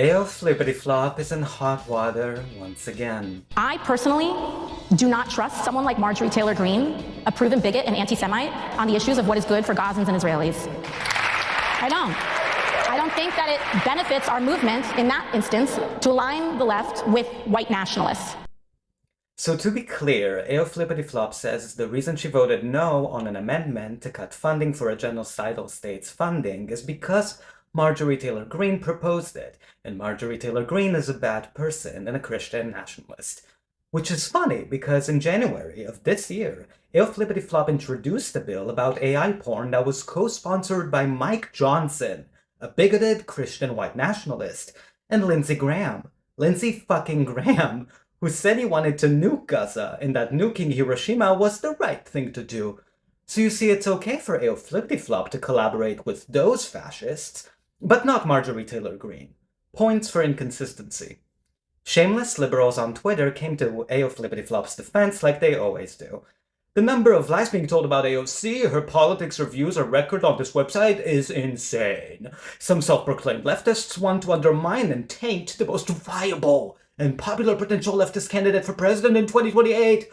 AO Flippity Flop is in hot water once again. I personally do not trust someone like Marjorie Taylor Greene, a proven bigot and anti-Semite, on the issues of what is good for Gazans and Israelis. I don't. I don't think that it benefits our movement in that instance to align the left with white nationalists. So to be clear, AO Flippity Flop says the reason she voted no on an amendment to cut funding for a genocidal state's funding is because Marjorie Taylor Greene proposed it, and Marjorie Taylor Greene is a bad person and a Christian nationalist. Which is funny, because in January of this year, AO Flippity Flop introduced a bill about AI porn that was co-sponsored by Mike Johnson, a bigoted Christian white nationalist, and Lindsey Graham. Lindsey fucking Graham, who said he wanted to nuke Gaza and that nuking Hiroshima was the right thing to do. So you see, it's okay for AO Flippity Flop to collaborate with those fascists, but not Marjorie Taylor Greene. Points for inconsistency. Shameless liberals on Twitter came to AO Flippity Flop's defense like they always do. The number of lies being told about AOC, her politics, her views, her record on this website is insane. Some self-proclaimed leftists want to undermine and taint the most viable and popular potential leftist candidate for president in 2028.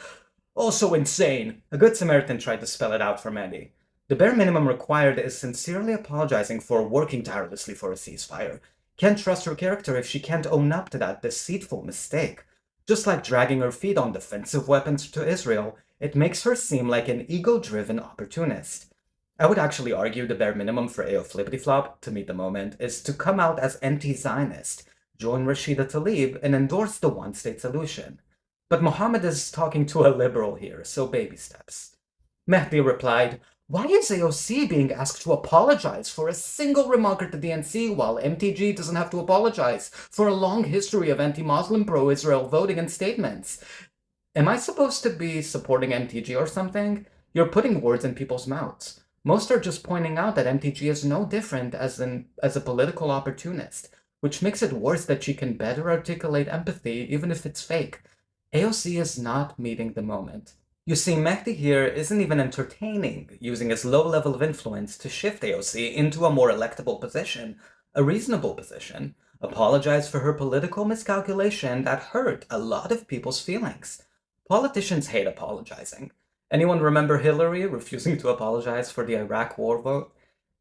Also insane. A good Samaritan tried to spell it out for Mandy. The bare minimum required is sincerely apologizing for working tirelessly for a ceasefire. Can't trust her character if she can't own up to that deceitful mistake. Just like dragging her feet on defensive weapons to Israel, it makes her seem like an ego-driven opportunist. I would actually argue the bare minimum for AO Flippity Flop, to meet the moment, is to come out as anti-Zionist, join Rashida Tlaib, and endorse the one-state solution. But Mohammed is talking to a liberal here, so baby steps. Mehdi replied, "Why is AOC being asked to apologize for a single remark at the DNC while MTG doesn't have to apologize for a long history of anti-Muslim pro-Israel voting and statements? Am I supposed to be supporting MTG or something? You're putting words in people's mouths. Most are just pointing out that MTG is no different as a political opportunist, which makes it worse that she can better articulate empathy even if it's fake. AOC is not meeting the moment." You see, Mehdi here isn't even entertaining, using his low level of influence to shift AOC into a more electable position, a reasonable position, apologize for her political miscalculation that hurt a lot of people's feelings. Politicians hate apologizing. Anyone remember Hillary refusing to apologize for the Iraq war vote?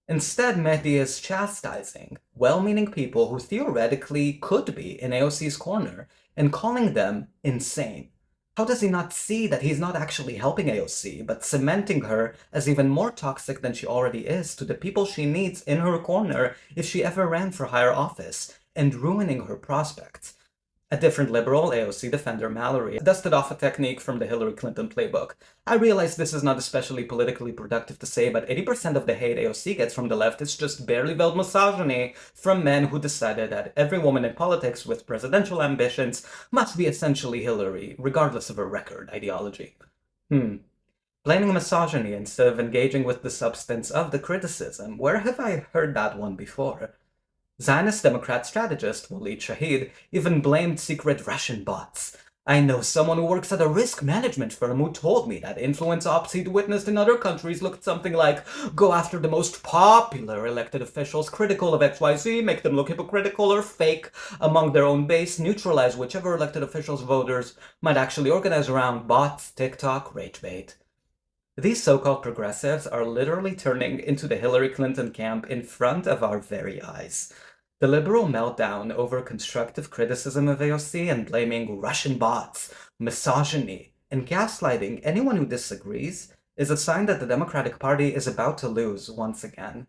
Instead, Mehdi is chastising well-meaning people who theoretically could be in AOC's corner and calling them insane. How does he not see that he's not actually helping AOC, but cementing her as even more toxic than she already is to the people she needs in her corner if she ever ran for higher office, and ruining her prospects? A different liberal, AOC defender Mallory, dusted off a technique from the Hillary Clinton playbook. I realize this is not especially politically productive to say, but 80% of the hate AOC gets from the left is just barely veiled misogyny from men who decided that every woman in politics with presidential ambitions must be essentially Hillary, regardless of her record ideology. Blaming misogyny instead of engaging with the substance of the criticism, where have I heard that one before? Zionist Democrat strategist Walid Shahid even blamed secret Russian bots. "I know someone who works at a risk management firm who told me that influence ops he'd witnessed in other countries looked something like, go after the most popular elected officials critical of XYZ, make them look hypocritical or fake among their own base, neutralize whichever elected officials voters might actually organize around bots, TikTok, rage bait." These so-called progressives are literally turning into the Hillary Clinton camp in front of our very eyes. The liberal meltdown over constructive criticism of AOC and blaming Russian bots, misogyny, and gaslighting anyone who disagrees is a sign that the Democratic Party is about to lose once again.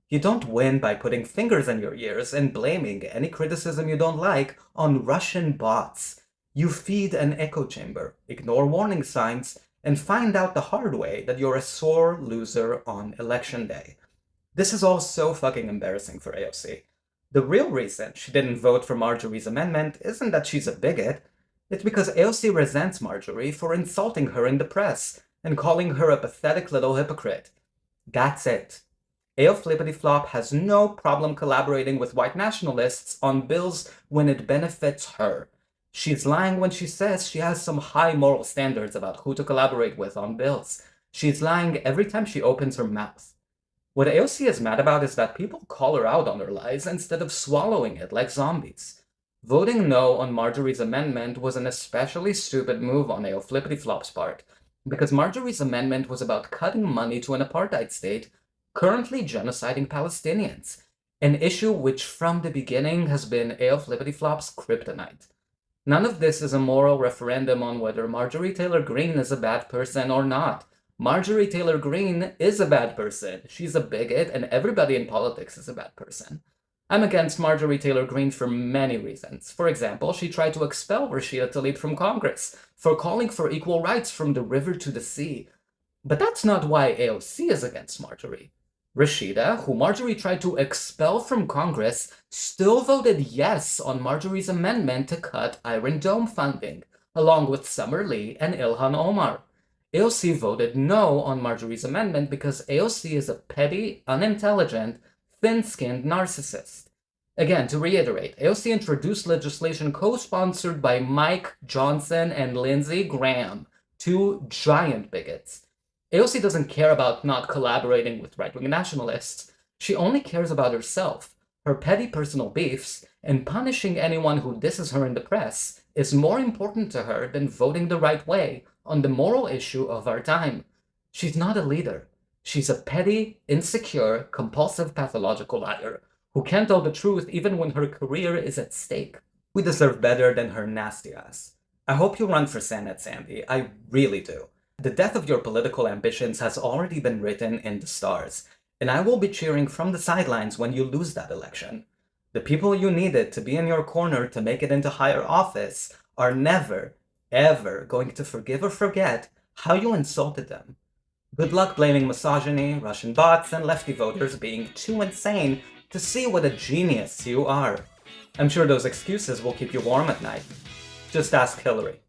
You don't win by putting fingers in your ears and blaming any criticism you don't like on Russian bots. You feed an echo chamber, ignore warning signs, and find out the hard way that you're a sore loser on election day. This is all so fucking embarrassing for AOC. The real reason she didn't vote for Marjorie's amendment isn't that she's a bigot. It's because AOC resents Marjorie for insulting her in the press and calling her a pathetic little hypocrite. That's it. AO Flippity Flop has no problem collaborating with white nationalists on bills when it benefits her. She's lying when she says she has some high moral standards about who to collaborate with on bills. She's lying every time she opens her mouth. What AOC is mad about is that people call her out on her lies instead of swallowing it like zombies. Voting no on Marjorie's amendment was an especially stupid move on AO Flippity Flop's part, because Marjorie's amendment was about cutting money to an apartheid state currently genociding Palestinians, an issue which from the beginning has been AO Flippity Flop's kryptonite. None of this is a moral referendum on whether Marjorie Taylor Greene is a bad person or not. Marjorie Taylor Greene is a bad person. She's a bigot, and everybody in politics is a bad person. I'm against Marjorie Taylor Greene for many reasons. For example, she tried to expel Rashida Tlaib from Congress for calling for equal rights from the river to the sea. But that's not why AOC is against Marjorie. Rashida, who Marjorie tried to expel from Congress, still voted yes on Marjorie's amendment to cut Iron Dome funding, along with Summer Lee and Ilhan Omar. AOC voted no on Marjorie's amendment because AOC is a petty, unintelligent, thin-skinned narcissist. Again, to reiterate, AOC introduced legislation co-sponsored by Mike Johnson and Lindsey Graham, two giant bigots. AOC doesn't care about not collaborating with right-wing nationalists. She only cares about herself, her petty personal beefs, and punishing anyone who disses her in the press is more important to her than voting the right way on the moral issue of our time. She's not a leader. She's a petty, insecure, compulsive, pathological liar who can't tell the truth even when her career is at stake. We deserve better than her nasty ass. I hope you run for Senate, Sandy. I really do. The death of your political ambitions has already been written in the stars, and I will be cheering from the sidelines when you lose that election. The people you needed to be in your corner to make it into higher office are never, ever going to forgive or forget how you insulted them. Good luck blaming misogyny, Russian bots, and lefty voters being too insane to see what a genius you are. I'm sure those excuses will keep you warm at night. Just ask Hillary.